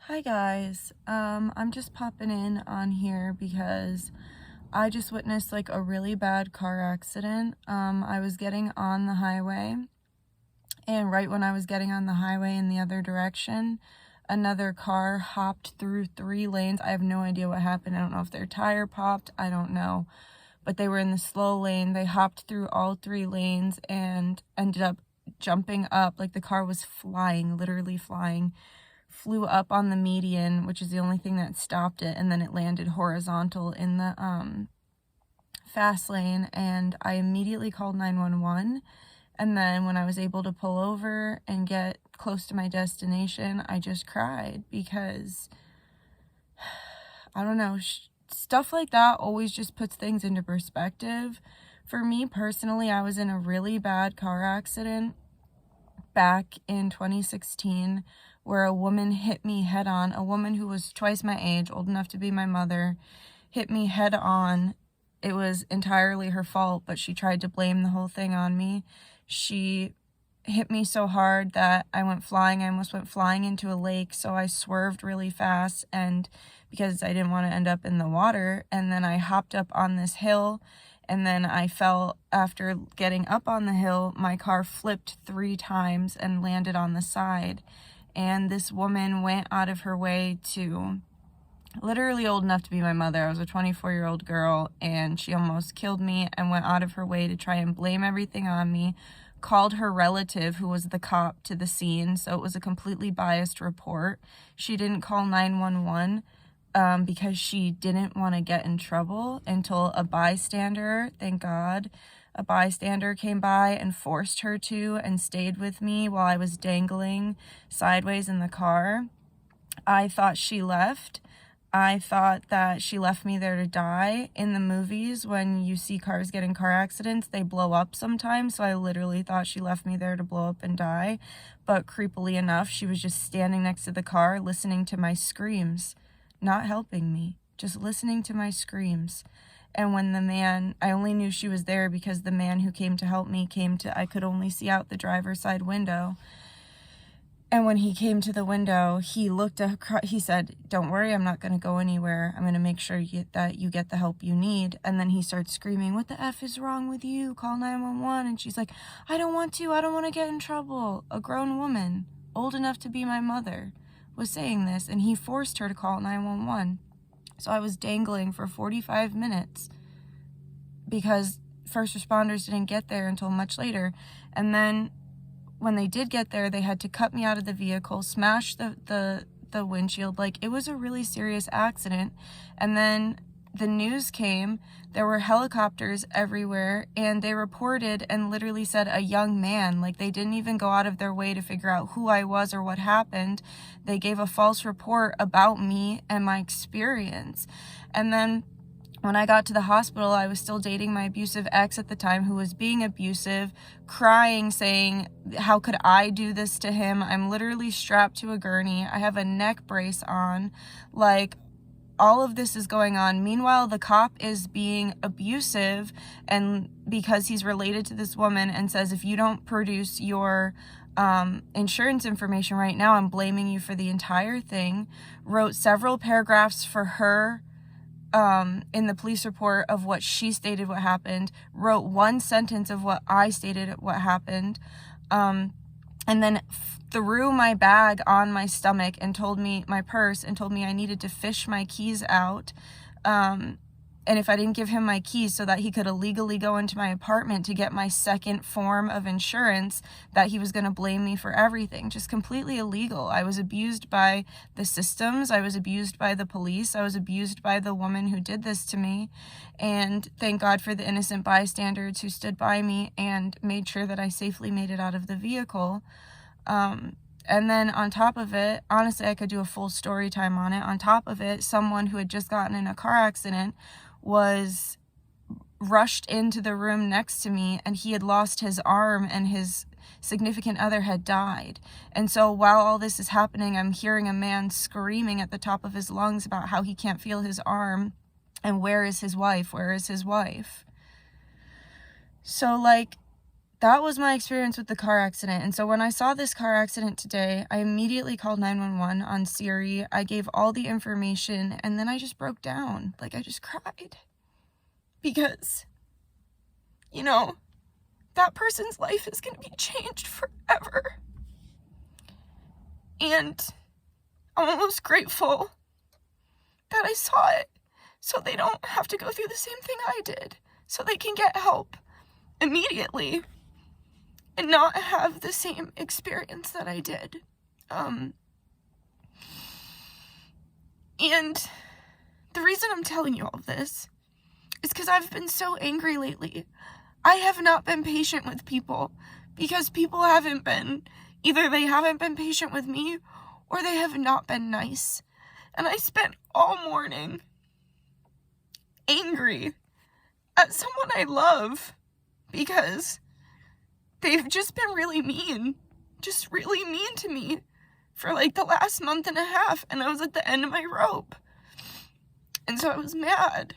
Hi guys, I'm just popping in on here because I just witnessed like a really bad car accident. I was getting on the highway, and right when I was getting on the highway in the other direction, another car hopped through 3 lanes. I have no idea what happened. I don't know if their tire popped, I don't know, but they were in the slow lane. They hopped through all 3 lanes and ended up jumping up. Like the car was flying, literally flying, flew up on the median, which is the only thing that stopped it, and then it landed horizontal in the fast lane. And I immediately called 911, and then when I was able to pull over and get close to my destination, I just cried because I don't know, stuff like that always just puts things into perspective. For me personally, I was in a really bad car accident back in 2016 where a woman hit me head on. A woman who was twice my age, old enough to be my mother, hit me head on. It was entirely her fault, but she tried to blame the whole thing on me. She hit me so hard that I went flying. I almost went flying into a lake, so I swerved really fast, and because I didn't want to end up in the water, and then I hopped up on this hill, and then I fell. After getting up on the hill, my car flipped 3 times and landed on the side. And this woman went out of her way to, literally old enough to be my mother. I was a 24-year-old girl, and she almost killed me and went out of her way to try and blame everything on me. Called her relative, who was the cop, to the scene, so it was a completely biased report. She didn't call 911 because she didn't want to get in trouble until a bystander, thank God, a bystander came by and forced her to and stayed with me while I was dangling sideways in the car. I thought she left. I thought that she left me there to die. In the movies, when you see cars get in car accidents, they blow up sometimes, so I literally thought she left me there to blow up and die. But creepily enough, she was just standing next to the car listening to my screams, not helping me, just listening to my screams. And when the man, I only knew she was there because the man who came to help me I could only see out the driver's side window. And when he came to the window, he said, "Don't worry, I'm not going to go anywhere. I'm going to make sure that you get the help you need." And then he starts screaming, "What the F is wrong with you? Call 911. And she's like, I don't want to get in trouble." A grown woman, old enough to be my mother, was saying this, and he forced her to call 911. So I was dangling for 45 minutes because first responders didn't get there until much later. And then when they did get there, they had to cut me out of the vehicle, smash the windshield. Like, it was a really serious accident. And then the news came. There were helicopters everywhere, and they reported and literally said a young man. Like, they didn't even go out of their way to figure out who I was or what happened. They gave a false report about me and my experience. And then when I got to the hospital, I was still dating my abusive ex at the time, who was being abusive, crying, saying, how could I do this to him? I'm literally strapped to a gurney. I have a neck brace on. Like, all of this is going on. Meanwhile, the cop is being abusive, and because he's related to this woman, and says, if you don't produce your insurance information right now, I'm blaming you for the entire thing. Wrote several paragraphs for her in the police report of what she stated what happened, wrote 1 sentence of what I stated what happened, and then threw my bag on my stomach and told me, my purse, and told me I needed to fish my keys out, and if I didn't give him my keys so that he could illegally go into my apartment to get my second form of insurance, that he was going to blame me for everything. Just completely illegal. I was abused by the systems. I was abused by the police. I was abused by the woman who did this to me. And thank God for the innocent bystanders who stood by me and made sure that I safely made it out of the vehicle. And then on top of it, honestly, I could do a full story time on it. On top of it, someone who had just gotten in a car accident was rushed into the room next to me, and he had lost his arm, and his significant other had died. And so while all this is happening, I'm hearing a man screaming at the top of his lungs about how he can't feel his arm, and where is his wife? Where is his wife? So, like, that was my experience with the car accident. And so when I saw this car accident today, I immediately called 911 on Siri. I gave all the information, and then I just broke down. Like, I just cried. Because, you know, that person's life is going to be changed forever. And I'm almost grateful that I saw it, so they don't have to go through the same thing I did, so they can get help immediately and not have the same experience that I did. And the reason I'm telling you all of this is because I've been so angry lately. I have not been patient with people because people haven't been. Either they haven't been patient with me or they have not been nice. And I spent all morning angry at someone I love because they've just been really mean to me for like the last month and a half, and I was at the end of my rope. And so I was mad.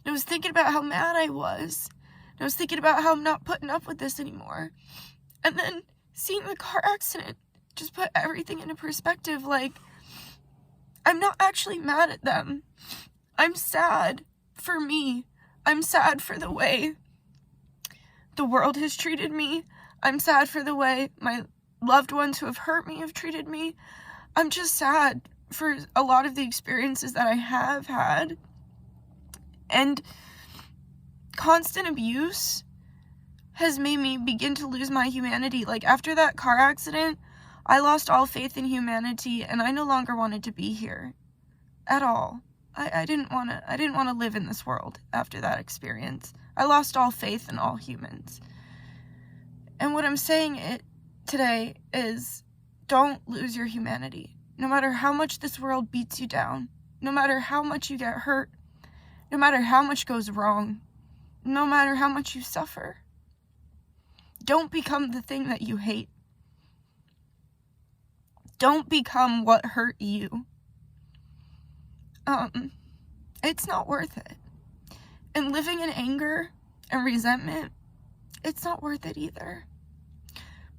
And I was thinking about how mad I was. And I was thinking about how I'm not putting up with this anymore. And then seeing the car accident just put everything into perspective. Like, I'm not actually mad at them. I'm sad for me. I'm sad for the way the world has treated me. I'm sad for the way my loved ones who have hurt me have treated me. I'm just sad for a lot of the experiences that I have had. And constant abuse has made me begin to lose my humanity. Like, after that car accident, I lost all faith in humanity, and I no longer wanted to be here at all. I didn't want to live in this world after that experience. I lost all faith in all humans. And what I'm saying today is, don't lose your humanity. No matter how much this world beats you down, no matter how much you get hurt, no matter how much goes wrong, no matter how much you suffer, don't become the thing that you hate. Don't become what hurt you. It's not worth it. And living in anger and resentment, it's not worth it either.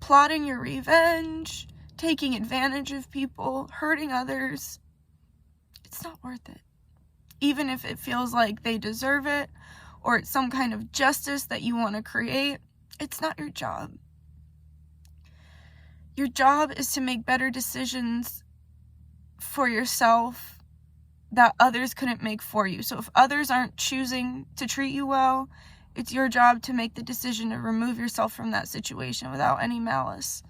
Plotting your revenge, taking advantage of people, hurting others, it's not worth it. Even if it feels like they deserve it, or it's some kind of justice that you want to create, it's not your job. Your job is to make better decisions for yourself that others couldn't make for you. So if others aren't choosing to treat you well, it's your job to make the decision to remove yourself from that situation without any malice.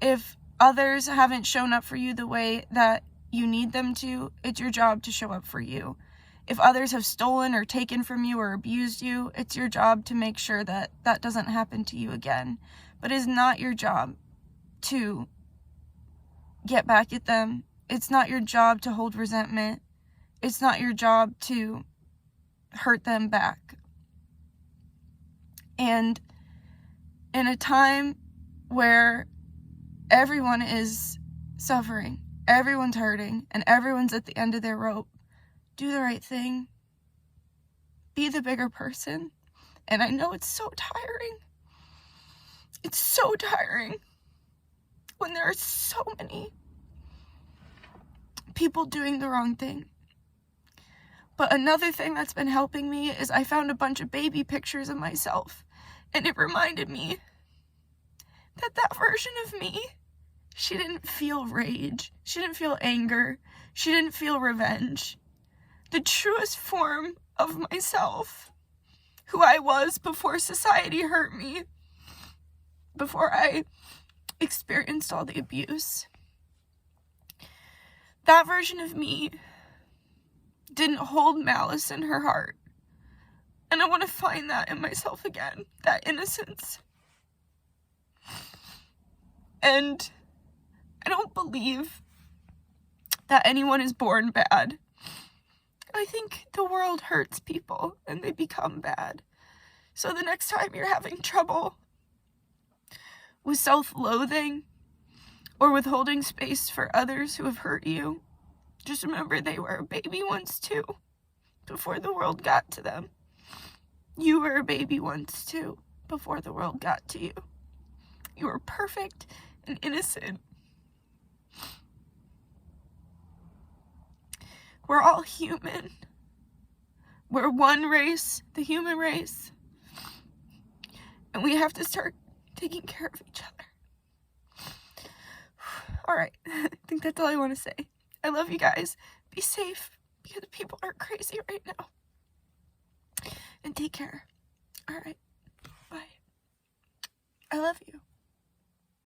If others haven't shown up for you the way that you need them to, it's your job to show up for you. If others have stolen or taken from you or abused you, it's your job to make sure that that doesn't happen to you again. But it's not your job to get back at them. It's not your job to hold resentment. It's not your job to hurt them back. And in a time where everyone is suffering, everyone's hurting, and everyone's at the end of their rope, do the right thing. Be the bigger person. And I know it's so tiring. It's so tiring when there are so many people doing the wrong thing. But another thing that's been helping me is I found a bunch of baby pictures of myself, and it reminded me that that version of me, she didn't feel rage, she didn't feel anger, she didn't feel revenge. The truest form of myself, who I was before society hurt me, before I experienced all the abuse. That version of me didn't hold malice in her heart. And I want to find that in myself again, that innocence. And I don't believe that anyone is born bad. I think the world hurts people and they become bad. So the next time you're having trouble with self-loathing or with holding space for others who have hurt you, just remember they were a baby once too, before the world got to them. You were a baby once too. before the world got to you. You were perfect and innocent. We're all human. We're one race, the human race. And we have to start taking care of each other. Alright, I think that's all I want to say. I love you guys. Be safe, because people are crazy right now. And take care. Alright, bye. I love you.